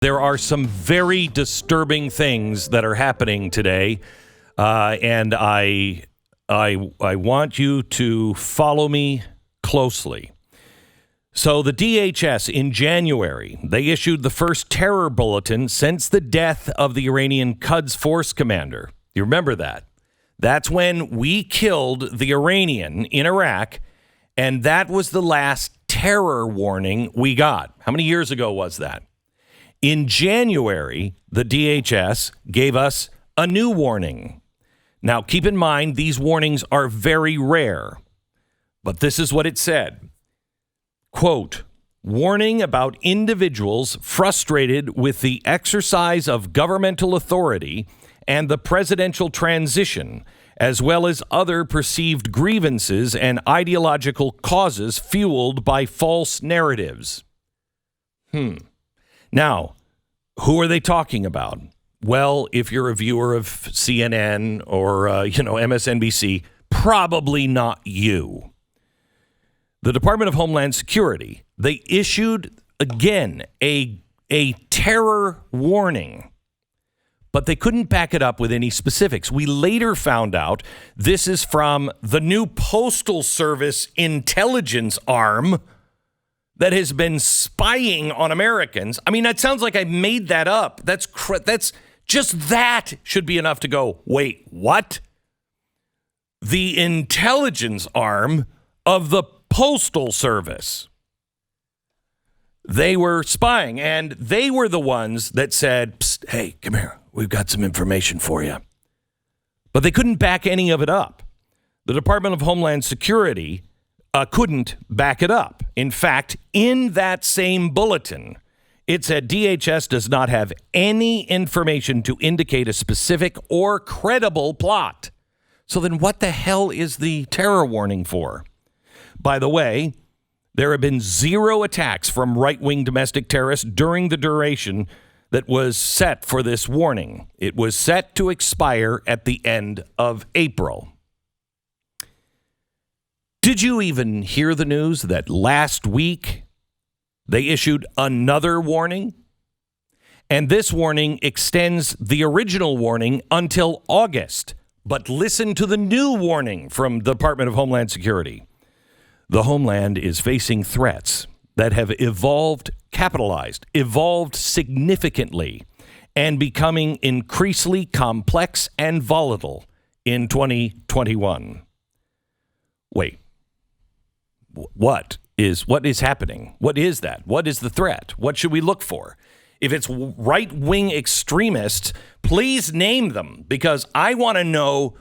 There are some very disturbing things that are happening today, and I want you to follow me closely. So the DHS in January, they issued the first terror bulletin since the death of the Iranian Quds Force commander. You remember that? That's when we killed the Iranian in Iraq, and that was the last terror warning we got. How many years ago was that? In January, the DHS gave us a new warning. Now, keep in mind, these warnings are very rare, but this is what it said. Quote, warning about individuals frustrated with the exercise of governmental authority and the presidential transition, as well as other perceived grievances and ideological causes fueled by false narratives. Now, who are they talking about? Well, if you're a viewer of CNN or, MSNBC, probably not you. The Department of Homeland Security, they issued, again, a terror warning, but they couldn't back it up with any specifics. We later found out this is from the new Postal Service intelligence arm that has been spying on Americans. I mean, that sounds like I made that up. That's just that should be enough to go, wait, what? The intelligence arm of the Postal Service. They were spying, and they were the ones that said, psst, hey, come here. We've got some information for you. But they couldn't back any of it up. The Department of Homeland Security couldn't back it up. In fact, in that same bulletin, it said DHS does not have any information to indicate a specific or credible plot. So then what the hell is the terror warning for? By the way, there have been 0 attacks from right-wing domestic terrorists during the duration that was set for this warning. It was set to expire at the end of April. Did you even hear the news that last week they issued another warning? And this warning extends the original warning until August. But listen to the new warning from the Department of Homeland Security. The Homeland is facing threats that have evolved significantly, and becoming increasingly complex and volatile in 2021. Wait. What is happening? What is that? What is the threat? What should we look for? If it's right-wing extremists, please name them, because I want to know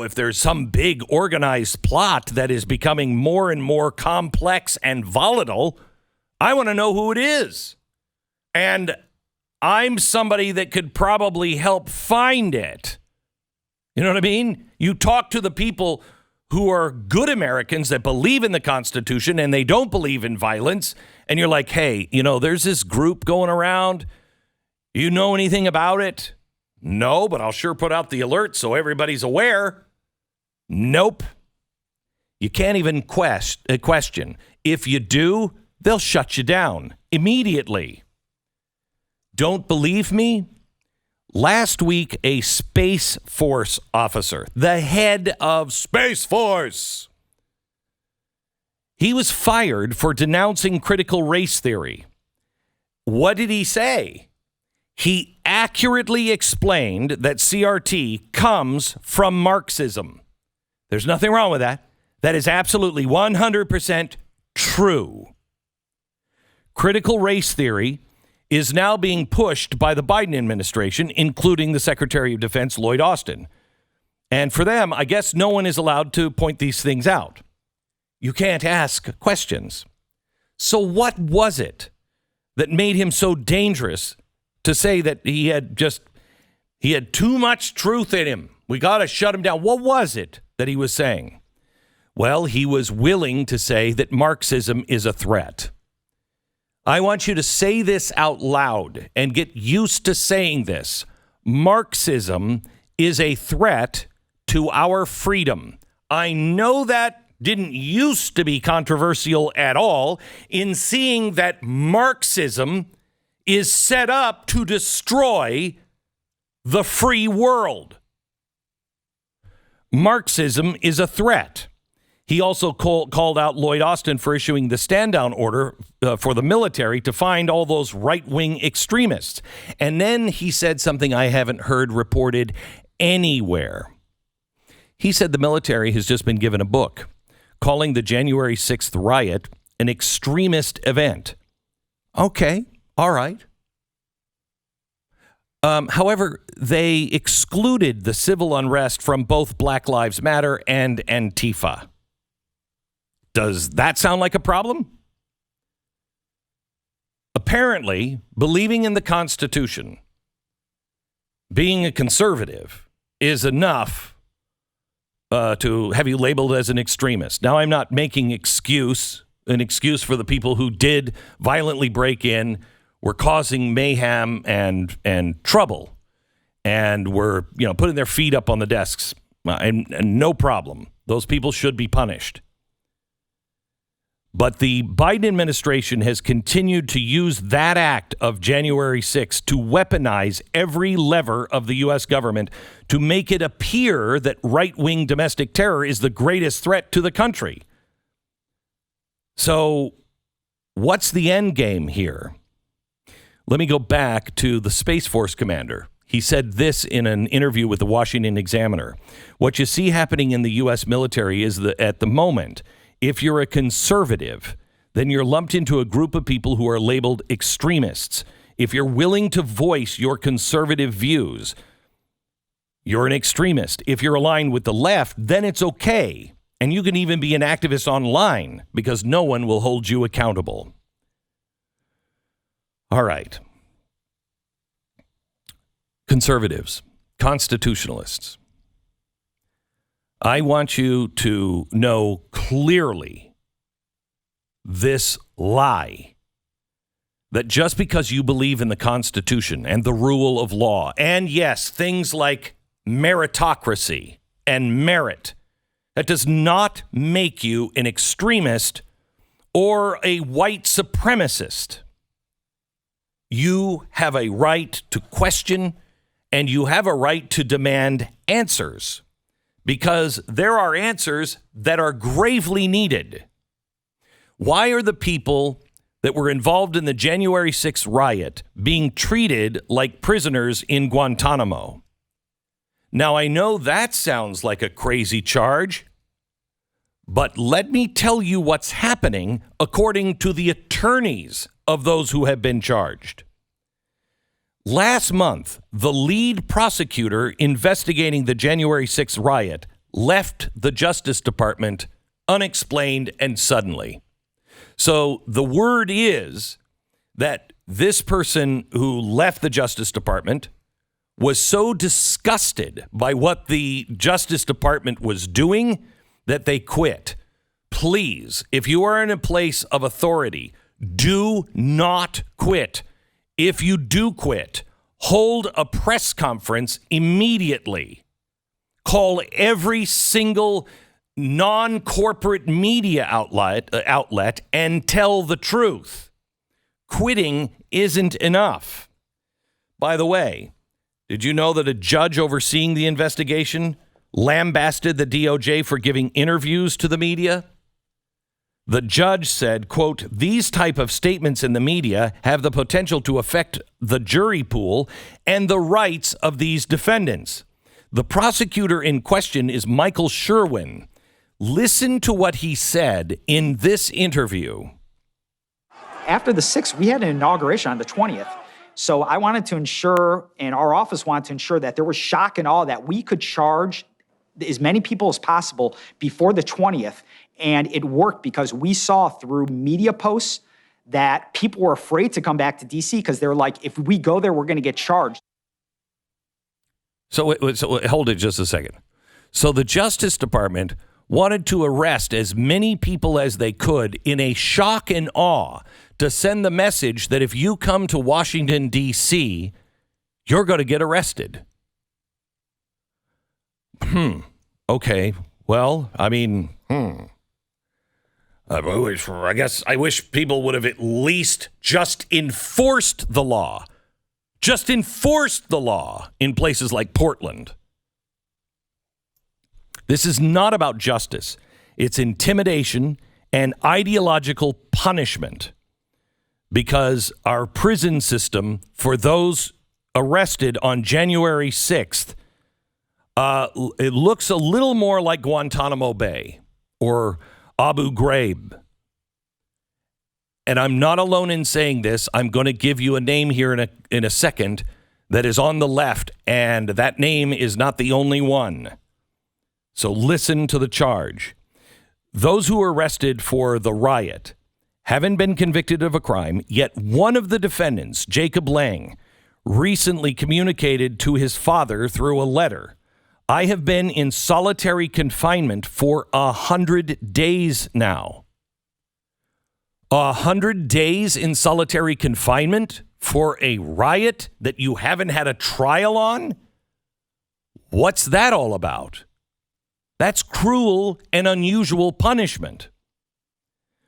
if there's some big organized plot that is becoming more and more complex and volatile. I want to know who it is. And I'm somebody that could probably help find it. You know what I mean? You talk to the people who are good Americans that believe in the Constitution and they don't believe in violence. And you're like, hey, there's this group going around. You know anything about it? No, but I'll sure put out the alert so everybody's aware. Nope. You can't even question. If you do, they'll shut you down immediately. Don't believe me? Last week, a Space Force officer, the head of Space Force, he was fired for denouncing critical race theory. What did he say? He accurately explained that CRT comes from Marxism. There's nothing wrong with that. That is absolutely 100% true. Critical race theory is now being pushed by the Biden administration, including the Secretary of Defense, Lloyd Austin. And for them, I guess no one is allowed to point these things out. You can't ask questions. So what was it that made him so dangerous to say that he had too much truth in him? We got to shut him down. What was it that he was saying? Well, he was willing to say that Marxism is a threat. I want you to say this out loud and get used to saying this. Marxism is a threat to our freedom. I know that didn't used to be controversial at all in seeing that Marxism is set up to destroy the free world. Marxism is a threat. He also called out Lloyd Austin for issuing the stand-down order for the military to find all those right-wing extremists. And then he said something I haven't heard reported anywhere. He said the military has just been given a book calling the January 6th riot an extremist event. Okay, all right. However, they excluded the civil unrest from both Black Lives Matter and Antifa. Does that sound like a problem? Apparently, believing in the Constitution, being a conservative, is enough to have you labeled as an extremist. Now, I'm not making an excuse for the people who did violently break in, were causing mayhem and trouble, and were putting their feet up on the desks. And no problem. Those people should be punished. But the Biden administration has continued to use that act of January 6th to weaponize every lever of the U.S. government to make it appear that right-wing domestic terror is the greatest threat to the country. So what's the end game here? Let me go back to the Space Force commander. He said this in an interview with the Washington Examiner. What you see happening in the U.S. military is that at the moment, if you're a conservative, then you're lumped into a group of people who are labeled extremists. If you're willing to voice your conservative views, you're an extremist. If you're aligned with the left, then it's okay. And you can even be an activist online because no one will hold you accountable. All right. Conservatives, constitutionalists. I want you to know clearly this lie that just because you believe in the Constitution and the rule of law, and yes, things like meritocracy and merit, that does not make you an extremist or a white supremacist. You have a right to question, and you have a right to demand answers. Because there are answers that are gravely needed. Why are the people that were involved in the January 6th riot being treated like prisoners in Guantanamo? Now, I know that sounds like a crazy charge, but let me tell you what's happening according to the attorneys of those who have been charged. Last month, the lead prosecutor investigating the January 6th riot left the Justice Department unexplained and suddenly. So the word is that this person who left the Justice Department was so disgusted by what the Justice Department was doing that they quit. Please, if you are in a place of authority, do not quit. If you do quit, hold a press conference immediately. Call every single non-corporate media outlet and tell the truth. Quitting isn't enough. By the way, did you know that a judge overseeing the investigation lambasted the DOJ for giving interviews to the media? The judge said, quote, "These type of statements in the media have the potential to affect the jury pool and the rights of these defendants." The prosecutor in question is Michael Sherwin. Listen to what he said in this interview. After the 6th, we had an inauguration on the 20th. So I wanted to ensure, and our office wanted to ensure, that there was shock and awe that we could charge as many people as possible before the 20th. And it worked because we saw through media posts that people were afraid to come back to D.C. because they're like, if we go there, we're going to get charged. So hold it just a second. So the Justice Department wanted to arrest as many people as they could in a shock and awe to send the message that if you come to Washington, D.C., you're going to get arrested. Okay. Well, I mean, I wish people would have at least just enforced the law. Just enforced the law in places like Portland. This is not about justice. It's intimidation and ideological punishment, because our prison system for those arrested on January 6th, it looks a little more like Guantanamo Bay or Abu Ghraib. And I'm not alone in saying this. I'm going to give you a name here in a second that is on the left, and that name is not the only one. So listen to the charge. Those who were arrested for the riot haven't been convicted of a crime, yet one of the defendants, Jacob Lang, recently communicated to his father through a letter, "I have been in solitary confinement for 100 days now." 100 days in solitary confinement for a riot that you haven't had a trial on? What's that all about? That's cruel and unusual punishment.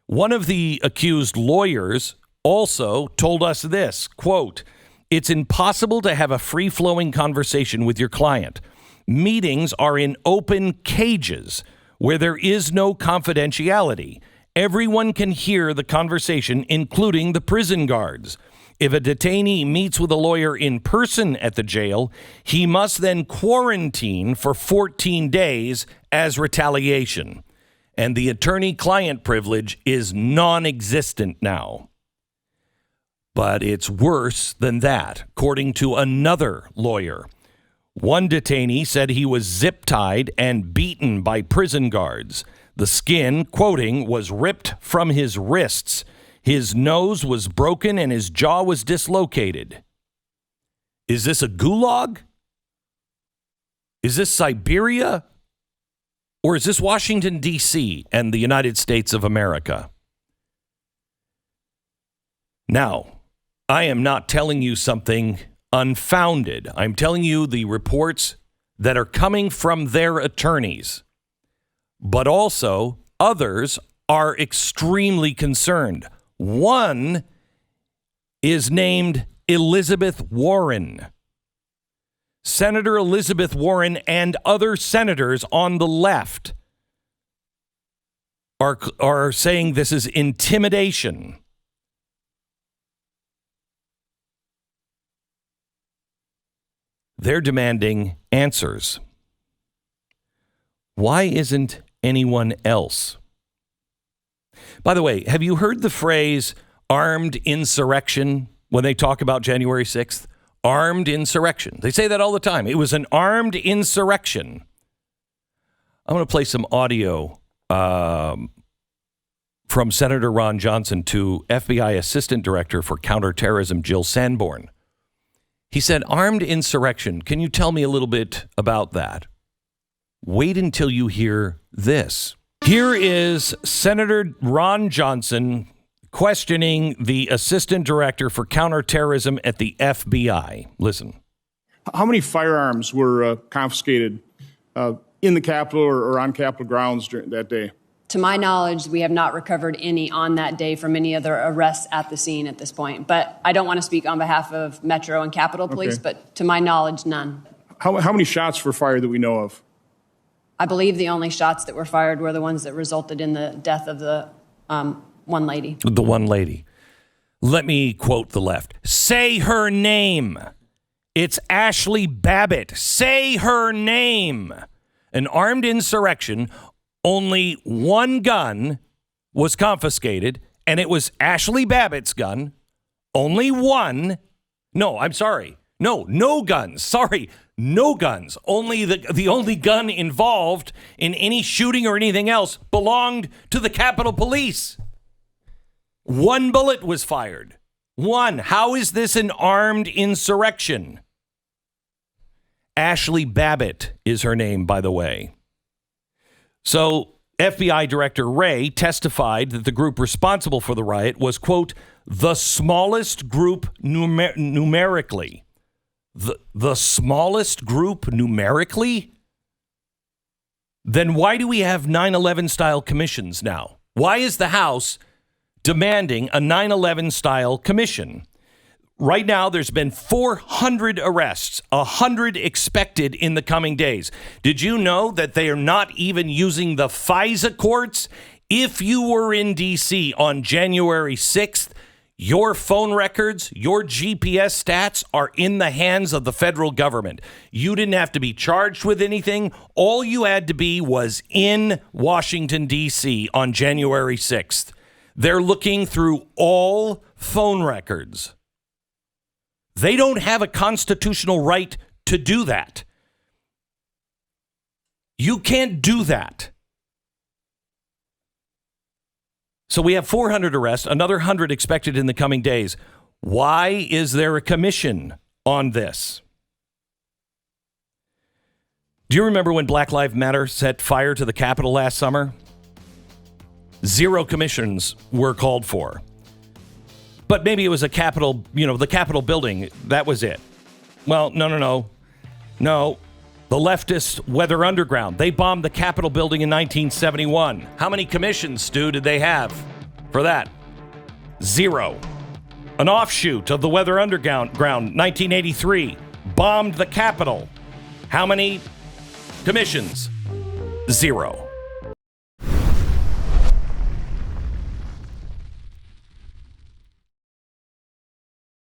One of the accused lawyers also told us this, quote, "It's impossible to have a free-flowing conversation with your client. Meetings are in open cages where there is no confidentiality. Everyone can hear the conversation, including the prison guards. If a detainee meets with a lawyer in person at the jail, he must then quarantine for 14 days as retaliation. And the attorney-client privilege is non-existent now." But it's worse than that, according to another lawyer. One detainee said he was zip-tied and beaten by prison guards. The skin, quoting, "was ripped from his wrists. His nose was broken and his jaw was dislocated." Is this a gulag? Is this Siberia? Or is this Washington, D.C. and the United States of America? Now, I am not telling you something unfounded. I'm telling you the reports that are coming from their attorneys. But also, others are extremely concerned. One is named Elizabeth Warren. Senator Elizabeth Warren and other senators on the left are saying this is intimidation. They're demanding answers. Why isn't anyone else? By the way, have you heard the phrase armed insurrection when they talk about January 6th? Armed insurrection. They say that all the time. It was an armed insurrection. I'm going to play some audio from Senator Ron Johnson to FBI Assistant Director for Counterterrorism Jill Sanborn. He said, armed insurrection. Can you tell me a little bit about that? Wait until you hear this. Here is Senator Ron Johnson questioning the Assistant Director for Counterterrorism at the FBI. Listen. How many firearms were confiscated in the Capitol or on Capitol grounds during that day? To my knowledge, we have not recovered any on that day from any other arrests at the scene at this point. But I don't want to speak on behalf of Metro and Capitol Police, but to my knowledge, none. How many shots were fired that we know of? I believe the only shots that were fired were the ones that resulted in the death of the one lady. The one lady. Let me quote the left. Say her name. It's Ashley Babbitt. Say her name. An armed insurrection. Only one gun was confiscated, and it was Ashley Babbitt's gun. Only one. No, I'm sorry. No guns. Sorry, no guns. Only the only gun involved in any shooting or anything else belonged to the Capitol Police. One bullet was fired. One. How is this an armed insurrection? Ashley Babbitt is her name, by the way. So FBI Director Wray testified that the group responsible for the riot was, quote, the smallest group numerically. The smallest group numerically? Then why do we have 9/11 style commissions now? Why is the House demanding a 9/11 style commission? Right now, there's been 400 arrests, 100 expected in the coming days. Did you know that they are not even using the FISA courts? If you were in D.C. on January 6th, your phone records, your GPS stats are in the hands of the federal government. You didn't have to be charged with anything. All you had to be was in Washington, D.C. on January 6th. They're looking through all phone records. They don't have a constitutional right to do that. You can't do that. So we have 400 arrests, another 100 expected in the coming days. Why is there a commission on this? Do you remember when Black Lives Matter set fire to the Capitol last summer? 0 commissions were called for. But maybe it was a Capitol, the Capitol building. That was it. Well, no. The leftist Weather Underground, they bombed the Capitol building in 1971. How many commissions, Stu, did they have for that? 0. An offshoot of the Weather Underground, 1983, bombed the Capitol. How many commissions? 0.